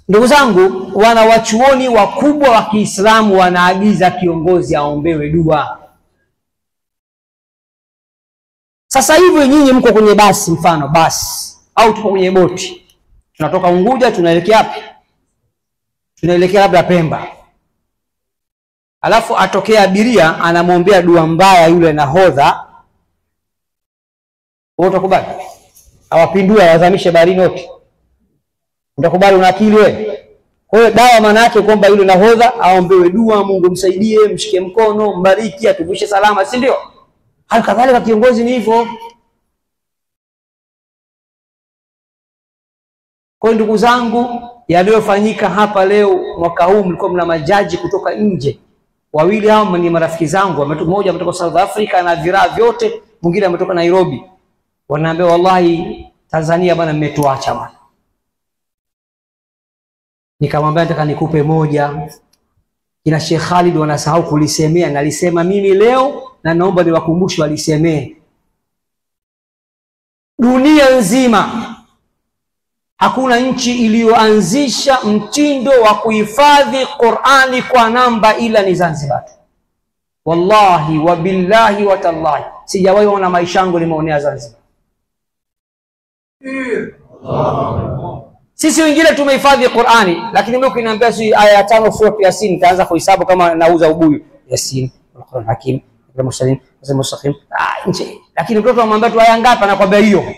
Ndugu zangu, wana wachuoni wakubwa wa Kiislamu wanaagiza kiongozi aombewe dua. Sasa hivi nyinyi mko kwenye basi, mfano basi, au tuko kwenye boti, tunatoka Unguja tunaelekea wapi? Tunaelekea labda Pemba. Alafu atokea abiria anamwombea dua mbaya yule nahodha, wewe utakubali? Awapindue awazamishe baharini wote, utakubali? Una akili wewe? Kwa hiyo dawa maana yake kwamba yule nahodha aombewe dua, Mungu msaidie, mshike mkono, mbariki, atuvushe salama, si ndio? Hali kadhalika kiongozi ni hivyo. Kwa ndugu zangu, yaliyofanyika hapa leo mwaka huu, mlikuwa mna majaji kutoka nje. Wawili hao ni marafiki zangu, mmoja ametoka South Africa na viraa vyote, mwingine ametoka Nairobi. Wanaambia wallahi Tanzania bwana mmetuacha bwana. Nikamwambia nataka nikupe moja. Kina Sheikh Khalid wanasahau kulisemea, na lisema mimi leo na naomba niwakumbushe walisemee. Dunia nzima hakuna nchi iliyoanzisha mtindo wa kuhifadhi Qur'ani kwa namba ila ni Zanzibar. Wallahi wa billahi wa tallahi sijawahi ona maisha yangu nimeonea Zanzibar. Sisi wengine tumehifadhi Qur'ani, lakini mimi ukiniambia si aya 5 sura Yasin nitaanza kuhesabu kama nauza ubuyu. Yasin, Al-Qur'an Hakim, Al-Mustaqim, Al-Mustaqim. Lakini mtoto anamwambia tu aya ngapi, anakuambia hiyo.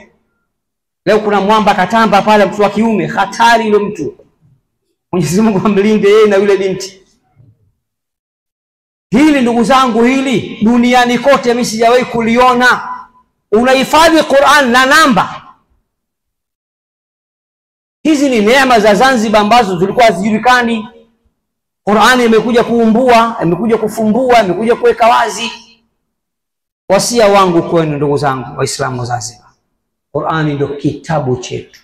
Leo kuna mwamba katamba pale, mtu wa kiume, hatari yule mtu. Mwenyezi Mungu amlinde yeye na yule binti. Hili ndugu zangu, hili duniani kote mimi sijawahi kuliona. Unahifadhi Qur'an na namba. Hizi ni neema za Zanzibar ambazo zilikuwa hazijulikani. Qur'ani imekuja kuumbua, imekuja kufumbua, imekuja kuweka wazi. Wasia wangu kwenu ndugu zangu Waislamu wa Zanzibar, Qur'ani ndio kitabu chetu,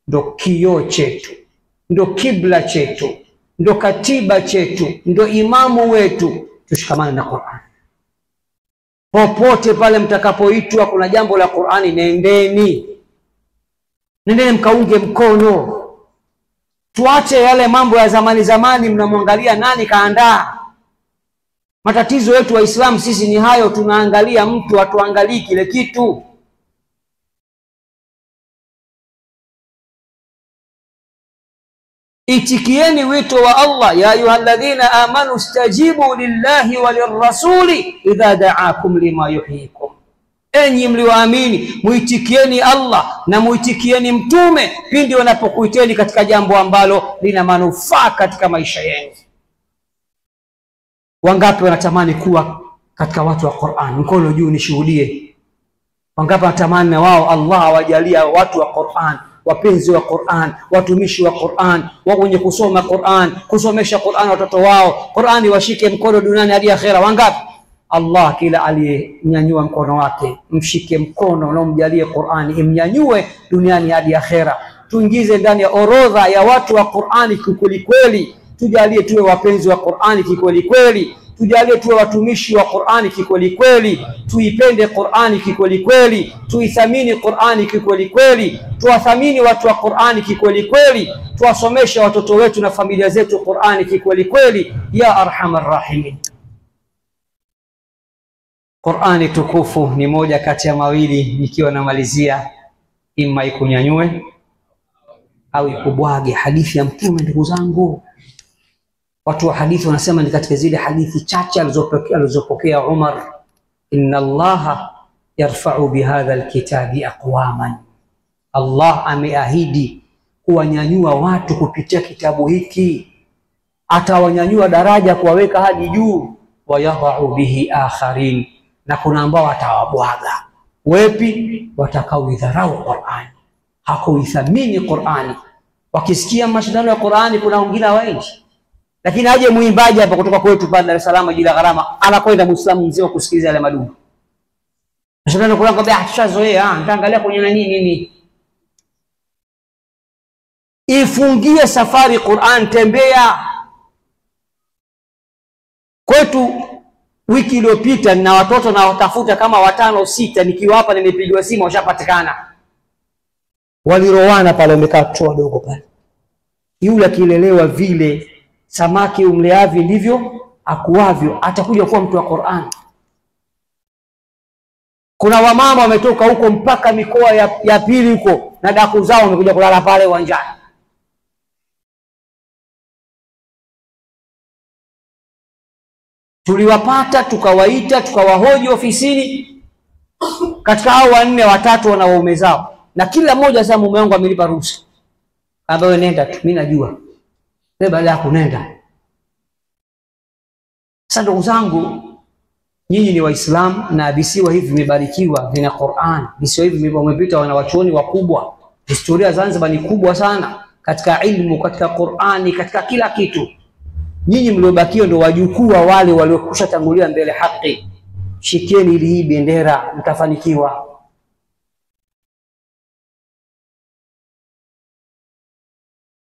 ndio kioo chetu, ndio kibla chetu, ndio katiba chetu, ndio imamu wetu. Tushikamane na Qur'ani. Popote pale mtakapoitwa kuna jambo la Qur'ani, nendeni mkaunge mkono. Tuache yale mambo ya zamani, mnamwangalia nani kaandaa. Matatizo yetu Waislamu sisi ni hayo, tunaangalia mtu, hatuangalii kile kitu. Itikieni wito wa Allah, ya ayyuhalladhina amanu istajibu lillahi walirrasuli idha da'akum lima yuhyikum. Enyi mlioamini, muitikieni Allah na muitikieni mtume pindi wanapokuiteni katika jambo ambalo lina manufaa katika maisha yenu. Wangapi wanatamani kuwa katika watu wa Qur'an? Mkono juu nishuhudie. Wangapi wanatamani na wao Allah awajalia watu wa Qur'an, wapenzi wa Qur'an, watumishi wa Qur'an, wenye kusoma Qur'an, kusomesha Qur'an watoto wao, Qur'ani washike mkono duniani hadi akhera. Wangapi? Allah kila aliyenyanyua mkono wake mshike mkono na umjalie Qur'ani imnyanyue duniani hadi akhera. Tuingize ndani ya orodha ya watu wa Qur'ani kikweli kweli. Tujalie tuwe wapenzi wa Qur'ani kikweli kweli. Tujalie tuwe watumishi wa Qur'ani kikweli kweli. Tuipende Qur'ani kikweli kweli. Tuithamini Qur'ani kikweli kweli. Tuwathamini watu wa Qur'ani kikweli kweli. Tuwasomeshe watoto wetu na familia zetu Qur'ani kikweli kweli, ya arhamar rahimin. Qur'ani tukufu ni moja kati ya mawili, nikiwa namalizia, ima ikunyanyue au ikubwage. Hadithi ya Mtume ndugu zangu, watu wa hadithi wanasema ni katika zile hadithi chache alizopokea Umar, inna Allaha yarfa'u bihadha alkitabi aqwaman. Allah ameahidi kuwanyanyua watu kupitia kitabu hiki, atawanyanyua daraja kuwaweka hadi juu. Wa yadha'u bihi akharin, na kuna ambao atawabwaga. Wepi? Watakaoidharau Qur'an. hakuithamini Qur'ani. Wakisikia mashindano ya Qur'ani kuna wengine hawaendi. Lakini aje muimbaji hapa kutoka kwetu pale Dar es Salaam jila gharama, anakwenda Muislamu mzima kusikiliza yale madumu. Mashindano ya Qur'ani kwamba tushazoea, nitaangalia kwenye nini. Ifungie safari Qur'an, tembea. Kwetu wiki iliyopita na watoto na watafuta kama 5 au 6, nikiwa hapa nimepigiwa simu washapatikana. Walirowana pale wamekaa tu wadogo pale. Yule akilelewa vile samaki umleavi ndivyo akuavyo, atakuja kuwa mtu wa Qur'an. Kuna wamama wametoka huko mpaka mikoa ya pili huko na daku zao wamekuja kulala pale uwanjani. Tuliwapata, tukawaita, tukawahoji ofisini. Katika hao 4 watatu wana waume zao. Na kila mmoja sasa mume wangu amelipa ruhusa. Ambaye nenda tu, mimi najua. Wewe baada ya kunenda. Sasa ndugu zangu, nyinyi ni Waislamu na visiwa hivi vimebarikiwa vina Qur'an. Visiwa hivi vimepita wanawachuoni wakubwa. Historia Zanzibar ni kubwa sana katika ilmu, katika Qur'ani, katika kila kitu. Nyinyi mliobakiwa ndio wajukuu wa wale waliokusha tangulia mbele haki. Shikeni ili hii bendera, mtafanikiwa.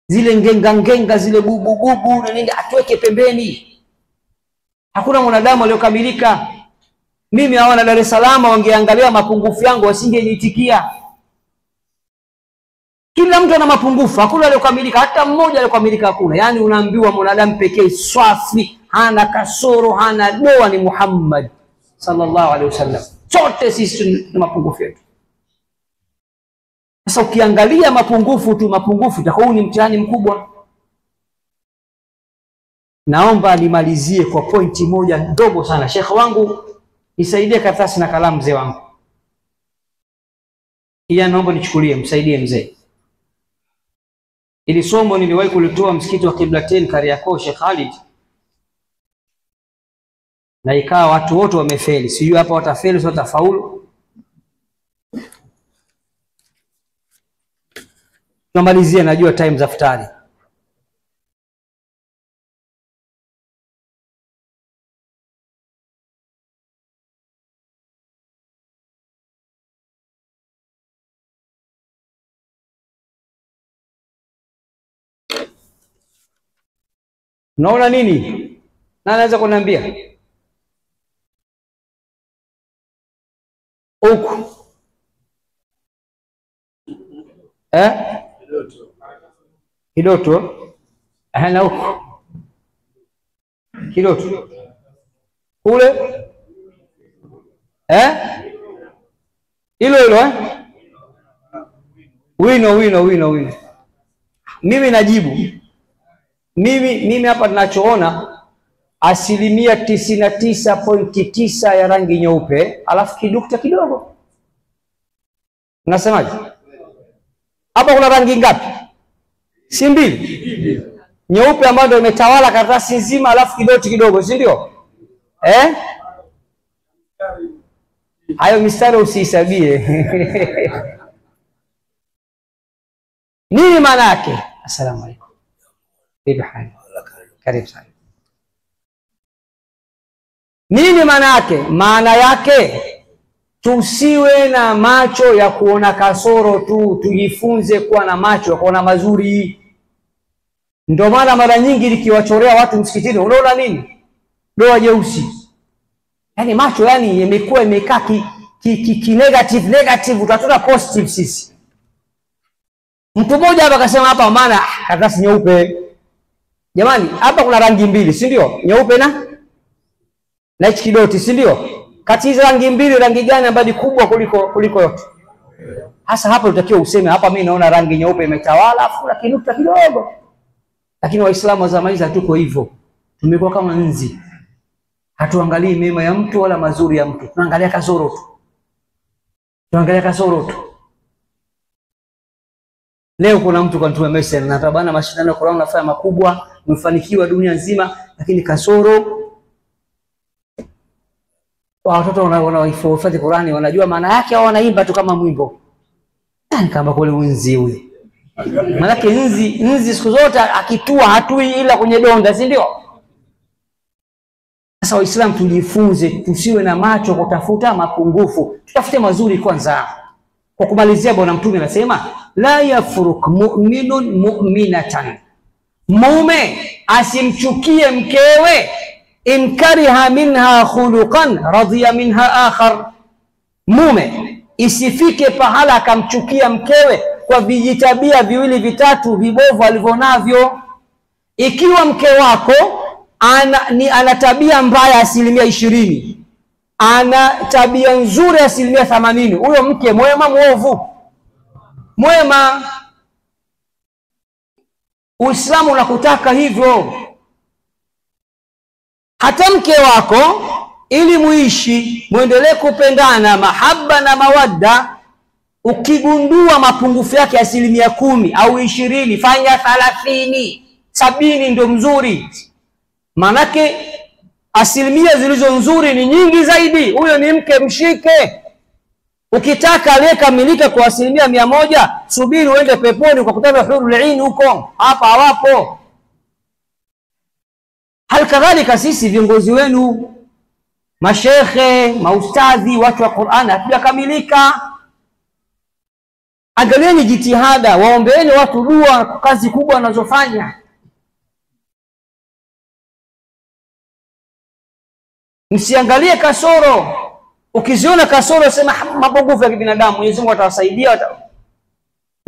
Zile ngenga zile bubu na nini atuweke pembeni. Hakuna mwanadamu aliyokamilika. Mimi hawana Dar es Salaam wangeangalia mapungufu yangu wasingeniitikia. Kila mtu ana mapungufu, hakuna aliyokamilika, hata mmoja aliyokamilika hakuna. Yaani unaambiwa mwanadamu pekee swafi, hana kasoro, hana doa ni Muhammad sallallahu alaihi wasallam. Sote sisi ni mapungufu yetu. Sasa ukiangalia mapungufu itakuwa ni mtihani mkubwa. Naomba nimalizie kwa pointi moja ndogo sana. Sheikh wangu nisaidie karatasi na kalamu mzee wangu. Ila naomba nichukulie, msaidie mzee. Ili somo niliwahi kulitoa msikiti wa Qiblatain Kariakoo Sheikh Khalid. Na ikawa watu wote wamefeli. Sijui hapa watafeli, sio watafaulu. Tunamalizia, najua time za futari. Unaona nini? Na anaweza kuniambia? Huku. Kidoto. Na huku. Kidoto. Kule. Hilo. Wino. Mimi najibu. Mimi hapa ninachoona 99.9% ya rangi nyeupe, alafu kidukta kidogo. Unasemaje? Hapa kuna rangi ngapi? Si mbili. Nyeupe ambayo ndio imetawala karatasi nzima, alafu kidoti kidogo, si ndio? Hayo mistari usihesabie. Nini maana yake? Asalamu alaykum. Bibi hali. Karibu sana. Nini maana yake? Maana yake tusiwe na macho ya kuona kasoro tu, tujifunze kuwa na macho ya kuona mazuri. Ndio maana mara nyingi nikiwachorea watu msikitini, unaona nini? Doa jeusi. Yaani macho yamekuwa imekaa negative, utatuna positive sisi. Mtu mmoja hapa akasema hapa maana karatasi nyeupe. Jamani, hapa kuna rangi mbili, si ndio? Nyeupe na hichi kidoti, si ndio? Kati hizo rangi mbili, rangi gani ambayo ni kubwa kuliko yote? Hasa hapa utakiwa useme hapa mimi naona rangi nyeupe imetawala, afu na kinukta kidogo. Lakini Waislamu wa zama hizi hatuko hivyo. Tumekuwa kama nzi. Hatuangalii mema ya mtu wala mazuri ya mtu. Tunaangalia kasoro tu. Leo kuna mtu kanituma message na tabana mashindano ya Qur'an nafanya makubwa, mfanikiwa dunia nzima, lakini kasoro watoto wanaohifadhi Qur'ani wanajua maana yake au wanaimba tu kama mwimbo. kama kule nzi huyu. Maana nzi siku zote akitua hatui ila kwenye donda, si ndio? Sasa Waislamu tujifunze, tusiwe na macho kutafuta mapungufu, tutafute mazuri kwanza. Kwa kumalizia, Bwana Mtume anasema la yafruk mu'minun mu'minatan, mume asimchukie mkewe, in kariha minha khuluqan radiya minha akhar. Mume isifike pahala akamchukia mkewe kwa vijitabia viwili vitatu vibovu alivyonavyo. Ikiwa mke wako ana tabia mbaya 20%, ana tabia nzuri 80%, huyo mke mwema muovu? Mwema. Uislamu unakutaka hivyo. Hata mke wako ili muishi muendelee kupendana mahaba na mawadda, ukigundua mapungufu yake 10% au 20%, fanya 30, 70 ndio mzuri. Manake 10% zilizo nzuri ni nyingi zaidi. Huyo ni mke, mshike. Ukitaka aliyekamilika kwa 100%, subiri uende peponi kwa kutana hurul ain huko, hapa hawapo. Halikadhalika sisi viongozi wenu, mashekhe, maustadhi, watu wa Qur'an, hatujakamilika. Angalieni jitihada, waombeeni watu dua kwa kazi kubwa wanazofanya. Msiangalie kasoro. Ukiziona kasoro sema mapungufu ya kibinadamu, Mwenyezi Mungu atawasaidia.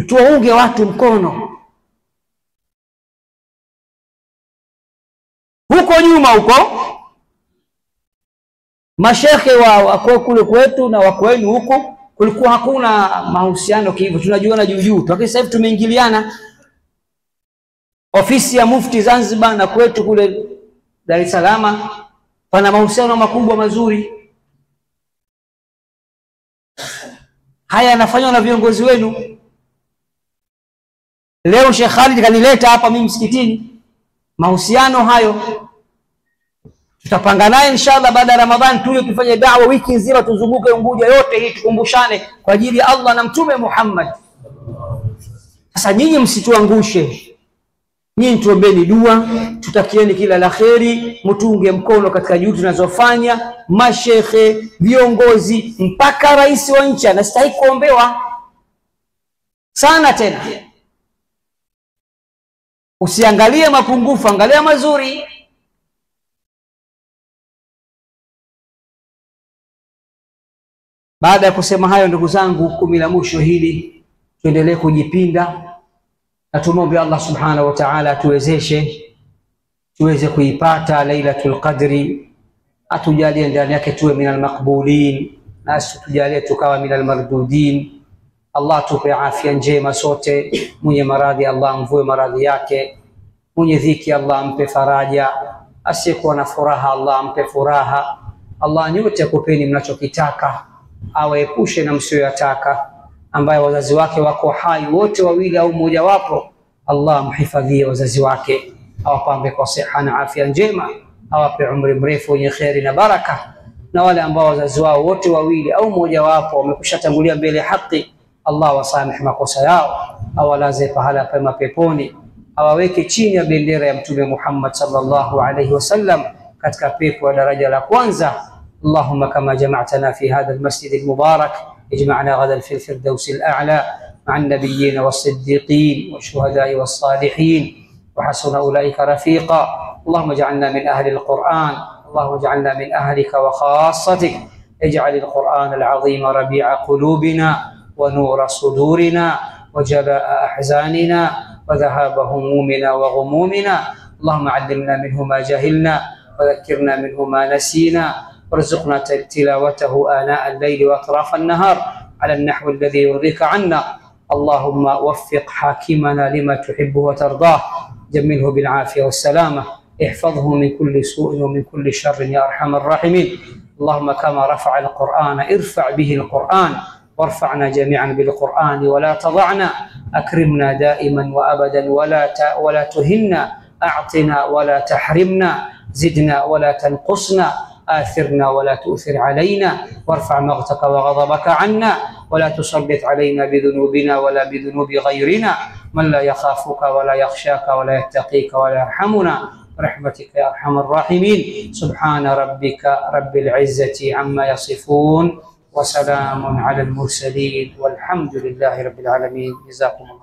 Tuwaunge watu mkono. Huko nyuma huko mashekhe wa kule kwetu na wako wenu huko kulikuwa hakuna mahusiano hivyo, tunajuana juu juu. Lakini sasa hivi tumeingiliana. Ofisi ya Mufti Zanzibar na kwetu kule Dar es Salaam pana mahusiano makubwa mazuri. Haya yanafanywa na viongozi wenu. Leo Sheikh Khalid kanileta hapa mimi msikitini. Mahusiano hayo tutapanga naye inshallah baada ya Ramadhani, tuje tufanye da'wa wiki nzima, tuzunguke Unguja yote hii, tukumbushane kwa ajili ya Allah na Mtume Muhammad. Sasa nyinyi msituangushe. Nyinyi tuombeni dua, tutakieni kila la kheri, mtunge mkono katika juhudi tunazofanya. Mashekhe, viongozi, mpaka rais wa nchi anastahili kuombewa sana tena. Usiangalie mapungufu, angalia mazuri. Baada ya kusema hayo, ndugu zangu, 10 la mwisho hili tuendelee kujipinda na tumombe Allah subhanahu wa ta'ala atuwezeshe tuweze kuipata Lailatul Qadri, atujalie ndani yake tuwe minal maqbulin, na tujalie tukawa minal mardudin. Allah tupe afya njema sote. Mwenye maradhi Allah mvue maradhi yake, mwenye dhiki Allah ampe faraja, asiyekuwa na furaha Allah ampe furaha. Allah nyote kupeni mnachokitaka, awaepushe na msiyoyataka. Ambaye wazazi wake wako hai wote wawili au mmoja wapo, Allah mhifadhie wazazi wake, awapambe kwa siha na afya njema, awape umri mrefu wenye kheri na baraka. Na wale ambao wazazi wao wote wawili au mmoja wapo wamekushatangulia mbele haki, Allah wasamehe makosa yao, awalaze pahala pema peponi, awaweke chini ya bendera ya Mtume Muhammad sallallahu alayhi wasallam katika pepo ya daraja la kwanza. Allahumma kama jama'tana fi hadha almasjid almubarak اجمعنا غدا في الفردوس الأعلى مع النبيين والصديقين والشهداء والصالحين وحسن أولئك رفيقا. اللهم اجعلنا من أهل القرآن، اللهم اجعلنا من أهلك وخاصتك. اجعل القرآن العظيم ربيع قلوبنا ونور صدورنا وجلاء أحزاننا وذهاب همومنا وغمومنا. اللهم علمنا منه ما جهلنا وذكرنا منه ما نسينا، وارزقنا تلاوته آناء الليل وأطراف النهار على النحو الذي يرضيك عنا. اللهم وفق حاكمنا لما تحبه وترضاه، جمله بالعافية والسلامة، احفظه من كل سوء ومن كل شر يا أرحم الراحمين. اللهم كما رفع القرآن ارفع به القرآن، وارفعنا جميعا بالقرآن ولا تضعنا. أكرمنا دائما وأبدا ولا تهنا، أعطنا ولا تحرمنا، زدنا ولا تنقصنا، آثرنا ولا تؤثر علينا، وارفع مغتك وغضبك عنا، ولا تسلط علينا بذنوبنا ولا بذنوب غيرنا من لا يخافك ولا يخشاك ولا يتقيك ولا يرحمنا برحمتك يا أرحم الراحمين. سبحان ربك رب العزة عما يصفون وسلام على المرسلين والحمد لله رب العالمين. جزاكم الله.